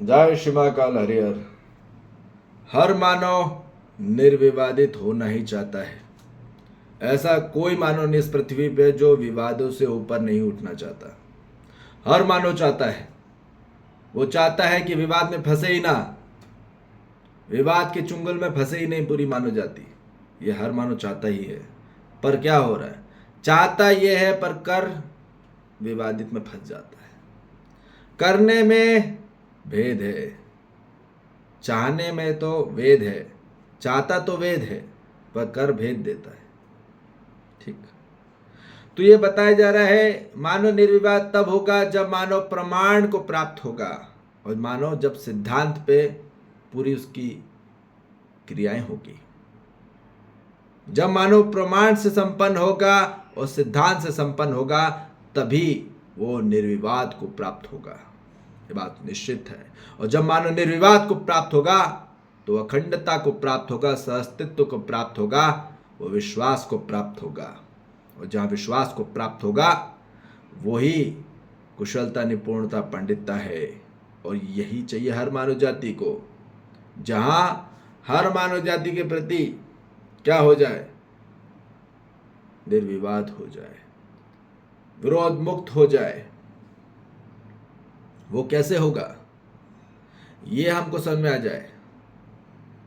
जय श्री महाकाल हरिहर। हर मानव निर्विवादित होना ही चाहता है। ऐसा कोई मानव नहीं इस पृथ्वी पे जो विवादों से ऊपर नहीं उठना चाहता। हर मानव चाहता है, वो चाहता है कि विवाद में फंसे ही ना, विवाद के चुंगल में फंसे ही नहीं पूरी मानव जाति। ये हर मानव चाहता ही है। पर क्या हो रहा है, चाहता ये है पर कर विवादित में फंस जाता है। करने में भेद है, चाहने में तो वेद है। चाहता तो वेद है पर कर भेद देता है। ठीक, तो ये बताया जा रहा है मानव निर्विवाद तब होगा जब मानव प्रमाण को प्राप्त होगा, और मानव जब सिद्धांत पे पूरी उसकी क्रियाएं होगी। जब मानव प्रमाण से संपन्न होगा और सिद्धांत से संपन्न होगा तभी वो निर्विवाद को प्राप्त होगा। ये बात निश्चित है। और जब मानव निर्विवाद को प्राप्त होगा तो अखंडता को प्राप्त होगा, सहअस्तित्व को प्राप्त होगा, वो विश्वास को प्राप्त होगा। और जहाँ विश्वास को प्राप्त होगा वही कुशलता, निपुणता, पंडितता है। और यही चाहिए हर मानव जाति को, जहाँ हर मानव जाति के प्रति क्या हो जाए, निर्विवाद हो जाए, विरोध मुक्त हो जाए। वो कैसे होगा ये हमको समझ में आ जाए।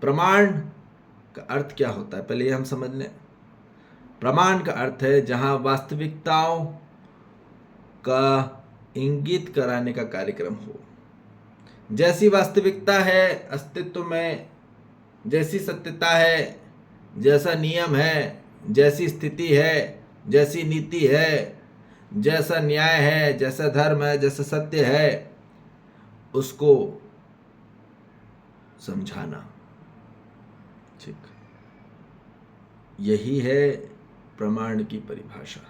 प्रमाण का अर्थ क्या होता है पहले ये हम समझ लें। प्रमाण का अर्थ है जहां वास्तविकताओं का इंगित कराने का कार्यक्रम हो। जैसी वास्तविकता है अस्तित्व में, जैसी सत्यता है, जैसा नियम है, जैसी स्थिति है, जैसी नीति है, जैसा न्याय है, जैसा धर्म है, जैसा सत्य है, उसको समझाना। ठीक, यही है प्रमाण की परिभाषा।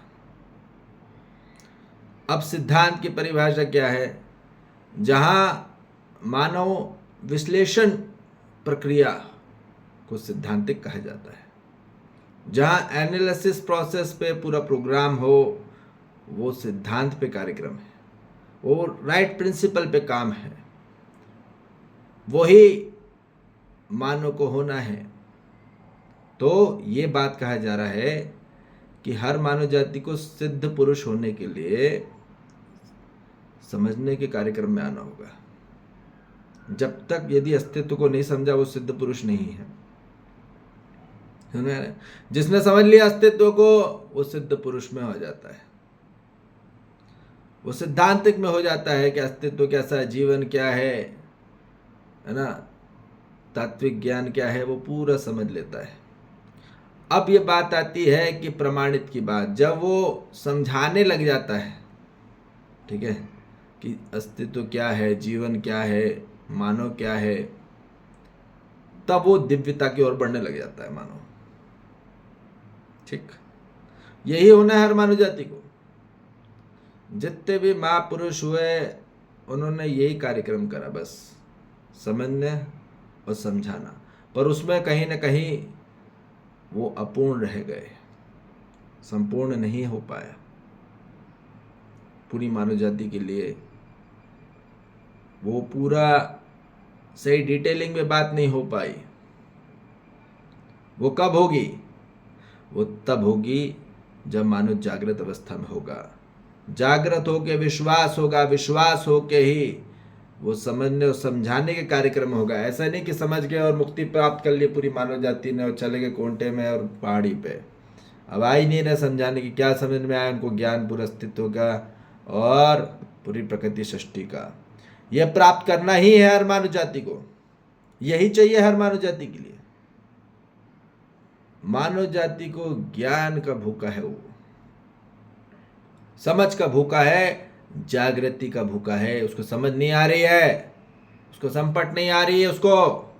अब सिद्धांत की परिभाषा क्या है, जहां मानव विश्लेषण प्रक्रिया को सिद्धांतिक कहा जाता है। जहां एनालिसिस प्रोसेस पे पूरा प्रोग्राम हो वो सिद्धांत पे कार्यक्रम है, वो राइट प्रिंसिपल पे काम है, वही मानव को होना है। तो ये बात कहा जा रहा है कि हर मानव जाति को सिद्ध पुरुष होने के लिए समझने के कार्यक्रम में आना होगा। जब तक यदि अस्तित्व को नहीं समझा वो सिद्ध पुरुष नहीं है। जिसने समझ लिया अस्तित्व को वो सिद्ध पुरुष में हो जाता है, वो सिद्धांतिक में हो जाता है कि अस्तित्व कैसा है, जीवन क्या है ना, तात्विक ज्ञान क्या है, वो पूरा समझ लेता है। अब ये बात आती है कि प्रमाणित की बात, जब वो समझाने लग जाता है, ठीक है, कि अस्तित्व क्या है, जीवन क्या है, मानव क्या है, तब वो दिव्यता की ओर बढ़ने लग जाता है मानव। ठीक, यही होना है हर मानव जाति को। जितने भी महापुरुष हुए उन्होंने यही कार्यक्रम करा, बस समझने और समझाना, पर उसमें कहीं ना कहीं वो अपूर्ण रह गए, संपूर्ण नहीं हो पाया। पूरी मानव जाति के लिए वो पूरा सही डिटेलिंग में बात नहीं हो पाई। वो कब होगी, वो तब होगी जब मानव जागृत अवस्था में होगा। जागृत होके विश्वास होगा, विश्वास होके ही वो समझने और समझाने के कार्यक्रम होगा। ऐसा नहीं कि समझ गए और मुक्ति प्राप्त कर ली पूरी मानव जाति ने और चले गए कोंटे में और पहाड़ी पे। अब आ ही नहीं रहा समझाने की, क्या समझ में आया उनको, ज्ञान पूरा अस्तित्व का और पूरी प्रकृति सृष्टि का। यह प्राप्त करना ही है हर मानव जाति को, यही चाहिए हर मानव जाति के लिए। मानव जाति को ज्ञान का भूखा है, वो समझ का भूखा है, जागृति का भूखा है। उसको समझ नहीं आ रही है, उसको संपट नहीं आ रही है, उसको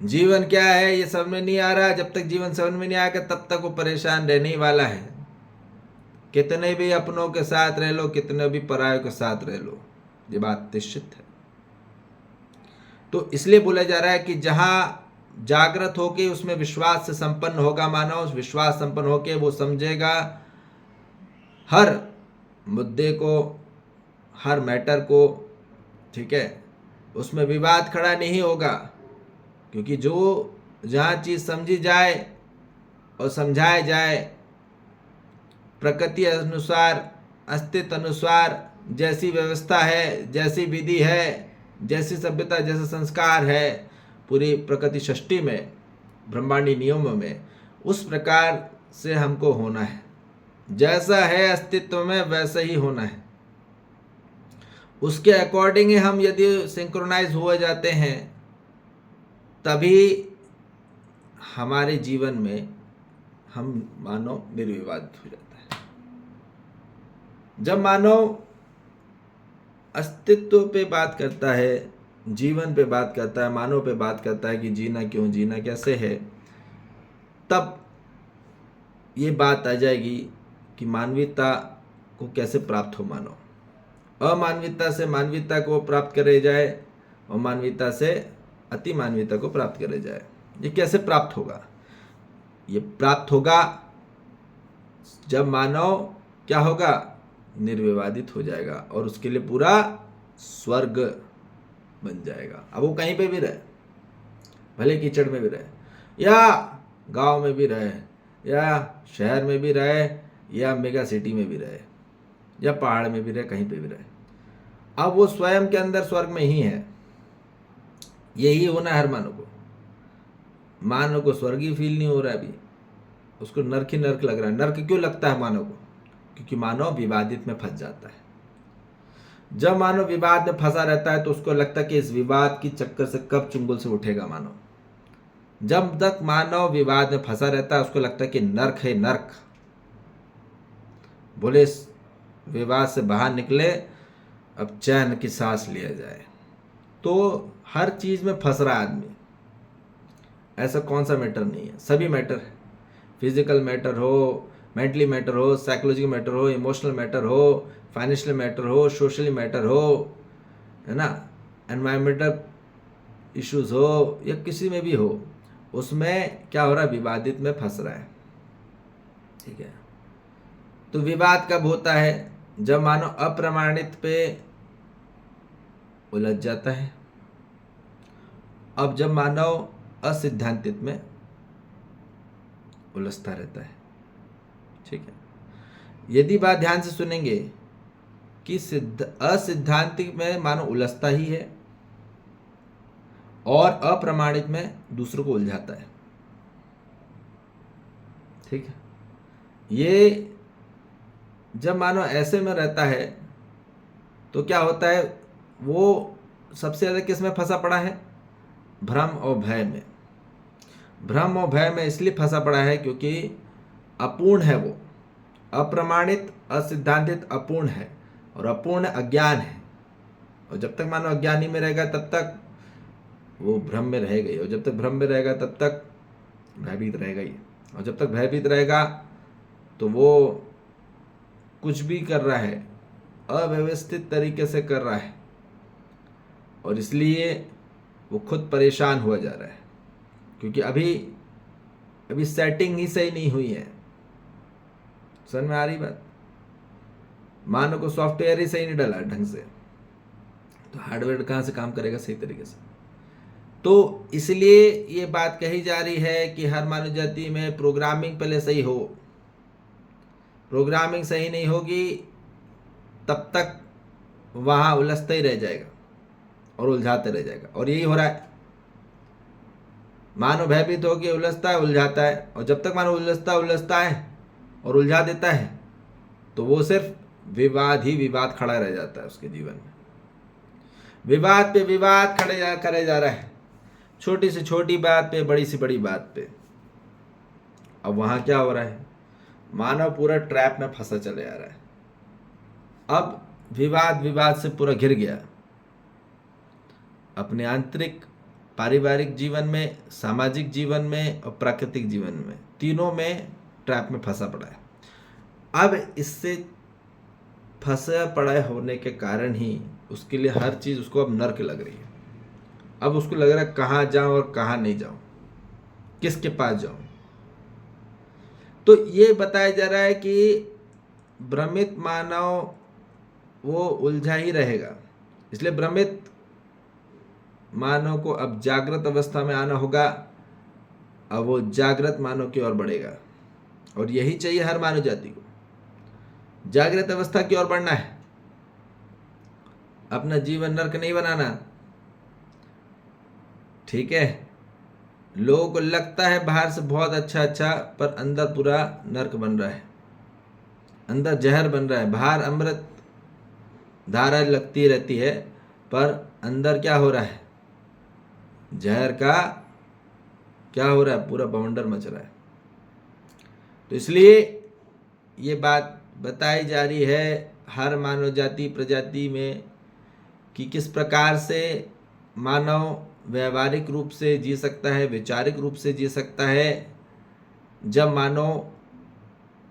जीवन क्या है ये समझ में नहीं आ रहा। जब तक जीवन समझ में नहीं आएगा तब तक वो परेशान रहने ही वाला है। कितने भी अपनों के साथ रह लो, कितने भी परायों के साथ रह लो, ये बात निश्चित है। तो इसलिए बोला जा रहा है कि जहां जागृत होके उसमें विश्वास से संपन्न होगा मानव, उस विश्वास संपन्न होके वो समझेगा हर मुद्दे को, हर मैटर को, ठीक है, उसमें विवाद खड़ा नहीं होगा, क्योंकि जो जहाँ चीज़ समझी जाए और समझाया जाए प्रकृति अनुसार, अस्तित्व अनुसार, जैसी व्यवस्था है, जैसी विधि है, जैसी सभ्यता, जैसे संस्कार है पूरी प्रकृति सृष्टि में, ब्रह्मांडी नियमों में, उस प्रकार से हमको होना है। जैसा है अस्तित्व में वैसा ही होना है। उसके अकॉर्डिंग हम यदि सिंक्रोनाइज हो जाते हैं तभी हमारे जीवन में हम मानव निर्विवादित हो जाता है। जब मानव अस्तित्व पे बात करता है, जीवन पे बात करता है, मानव पे बात करता है कि जीना क्यों, जीना कैसे है, तब ये बात आ जाएगी कि मानवीयता को कैसे प्राप्त हो मानव। अमानवीयता से मानवीयता को प्राप्त करे जाए और मानवीयता से अति मानवीयता को प्राप्त करे जाए। ये कैसे प्राप्त होगा? ये प्राप्त होगा जब मानव क्या होगा, निर्विवादित हो जाएगा और उसके लिए पूरा स्वर्ग बन जाएगा। अब वो कहीं पे भी रहे, भले कीचड़ में भी रहे या गांव में भी रहे या शहर में भी रहे या मेगा सिटी में भी रहे या पहाड़ में भी रहे, कहीं पे भी रहे, अब वो स्वयं के अंदर स्वर्ग में ही है। यही होना है हर मानव को। मानव को स्वर्ग ही फील नहीं हो रहा है अभी, उसको नर्क ही नर्क लग रहा है। नर्क क्यों लगता है मानव को? क्योंकि मानव विवादित में फंस जाता है। जब मानव विवाद में फंसा रहता है तो उसको लगता है कि इस विवाद की चक्कर से कब चुंगल से उठेगा मानव। जब तक मानव विवाद में फंसा रहता है उसको लगता है कि नर्क है नर्क, बोले इस विवाद से बाहर निकले, अब चैन की सांस लिया जाए। तो हर चीज में फंस रहा आदमी। ऐसा कौन सा मैटर नहीं है, सभी मैटर है। फिजिकल मैटर हो, मेंटली मैटर हो, साइकोलॉजिकल मैटर हो, इमोशनल मैटर हो, फाइनेंशियल मैटर हो, सोशली मैटर हो, है ना, एनवायरमेंटल इश्यूज हो या किसी में भी हो, उसमें क्या हो रहा है, विवादित में फंस रहा है। ठीक है, तो विवाद कब होता है? जब मानव अप्रमाणित पे उलझ जाता है। अब जब मानव असिद्धांतित में उलझता रहता है। ठीक है, यदि बात ध्यान से सुनेंगे कि असिद्धांतिक में मानव उलझता ही है और अप्रमाणित में दूसरों को उलझाता है। ठीक है, ये जब मानव ऐसे में रहता है तो क्या होता है, वो सबसे ज्यादा किस में फंसा पड़ा है? भ्रम और भय में। भ्रम और भय में इसलिए फंसा पड़ा है क्योंकि अपूर्ण है वो, अप्रमाणित, असिद्धांतित अपूर्ण है, और अपूर्ण अज्ञान है। और जब तक मानव अज्ञानी में रहेगा तब तक वो भ्रम में रहेगा ही, और जब तक भ्रम में रहेगा तब तक भयभीत रहेगा ही, और जब तक भयभीत रहेगा तो वो कुछ भी कर रहा है, अव्यवस्थित तरीके से कर रहा है, और इसलिए वो खुद परेशान हुआ जा रहा है क्योंकि अभी सेटिंग ही सही नहीं हुई है। समझ में आ रही बात? मानव को सॉफ्टवेयर ही सही नहीं डाला ढंग से, तो हार्डवेयर कहाँ से काम करेगा सही तरीके से? तो इसलिए ये बात कही जा रही है कि हर मानव जाति में प्रोग्रामिंग पहले सही हो। प्रोग्रामिंग सही नहीं होगी तब तक वहाँ उलझता ही रह जाएगा और उलझाते रह जाएगा, और यही हो रहा है। मानव भयभीत होकर उलझता है, उलझाता है, और जब तक मानव उलझता है और उलझा देता है तो वो सिर्फ विवाद ही विवाद खड़ा रह जाता है उसके जीवन में। विवाद पे विवाद करे जा रहा है, छोटी से छोटी बात पे, बड़ी से बड़ी बात पे। अब वहाँ क्या हो रहा है, मानव पूरा ट्रैप में फंसा चले आ रहा है। अब विवाद से पूरा घिर गया, अपने आंतरिक पारिवारिक जीवन में, सामाजिक जीवन में और प्राकृतिक जीवन में, तीनों में ट्रैप में फंसा पड़ा है। अब इससे फंसा पड़ा होने के कारण ही उसके लिए हर चीज़ उसको अब नर्क लग रही है। अब उसको लग रहा है कहाँ जाऊं और कहाँ नहीं जाऊं, किसके पास जाऊं। तो ये बताया जा रहा है कि भ्रमित मानव वो उलझा ही रहेगा, इसलिए भ्रमित मानव को अब जागृत अवस्था में आना होगा। अब वो जागृत मानव की ओर बढ़ेगा और यही चाहिए हर मानव जाति को, जागृत अवस्था की ओर बढ़ना है। अपना जीवन नरक नहीं बनाना। ठीक है, लोगों को लगता है बाहर से बहुत अच्छा अच्छा, पर अंदर पूरा नरक बन रहा है, अंदर जहर बन रहा है। बाहर अमृत धारा लगती रहती है, पर अंदर क्या हो रहा है, जहर का क्या हो रहा है, पूरा बवंडर मच रहा है। तो इसलिए ये बात बताई जा रही है हर मानव जाति प्रजाति में कि किस प्रकार से मानव व्यवहारिक रूप से जी सकता है, वैचारिक रूप से जी सकता है। जब मानव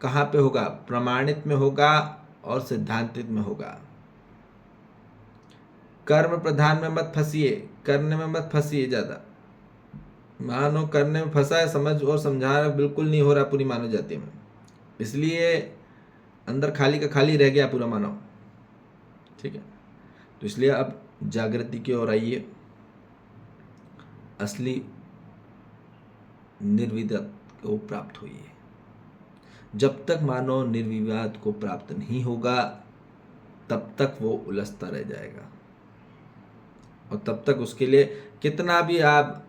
कहाँ पे होगा, प्रमाणित में होगा और सिद्धांतिक में होगा। कर्म प्रधान में मत फंसिए, करने में मत फंसिए ज़्यादा। मानव करने में फंसा है, समझ और समझाना बिल्कुल नहीं हो रहा पूरी मानव जाति में, इसलिए अंदर खाली का खाली रह गया पूरा मानव। ठीक है, तो इसलिए अब जागृति की ओर आइए, असली निर्विवाद को प्राप्त होइए। जब तक मानव निर्विवाद को प्राप्त नहीं होगा तब तक वो उलझता रह जाएगा, और तब तक उसके लिए कितना भी आप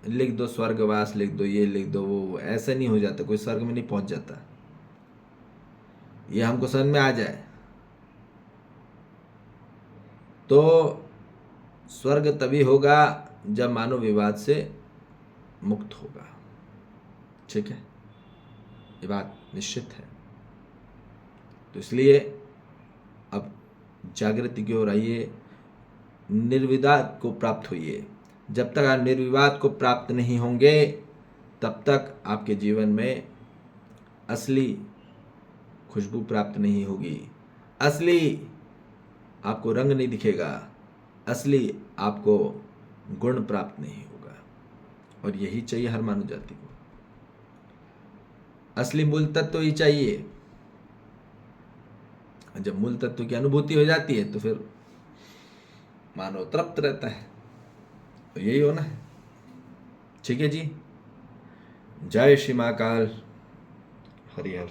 लिख दो, स्वर्गवास लिख दो, ये लिख दो, वो ऐसे नहीं हो जाता, कोई स्वर्ग में नहीं पहुंच जाता। ये हमको समझ में आ जाए तो स्वर्ग तभी होगा जब मानव विवाद से मुक्त होगा। ठीक है, ये बात निश्चित है। तो इसलिए अब जागृति की ओर आइए, निर्विवाद को प्राप्त होइए। जब तक आप निर्विवाद को प्राप्त नहीं होंगे तब तक आपके जीवन में असली खुशबू प्राप्त नहीं होगी, असली आपको रंग नहीं दिखेगा, असली आपको गुण प्राप्त नहीं होगा। और यही चाहिए हर मानव जाति को, असली मूल तत्व ही चाहिए। जब मूल तत्व की अनुभूति हो जाती है तो फिर मानव तृप्त रहता है। तो यही होना है। ठीक है जी, जय श्री महाकाल, हरिहर।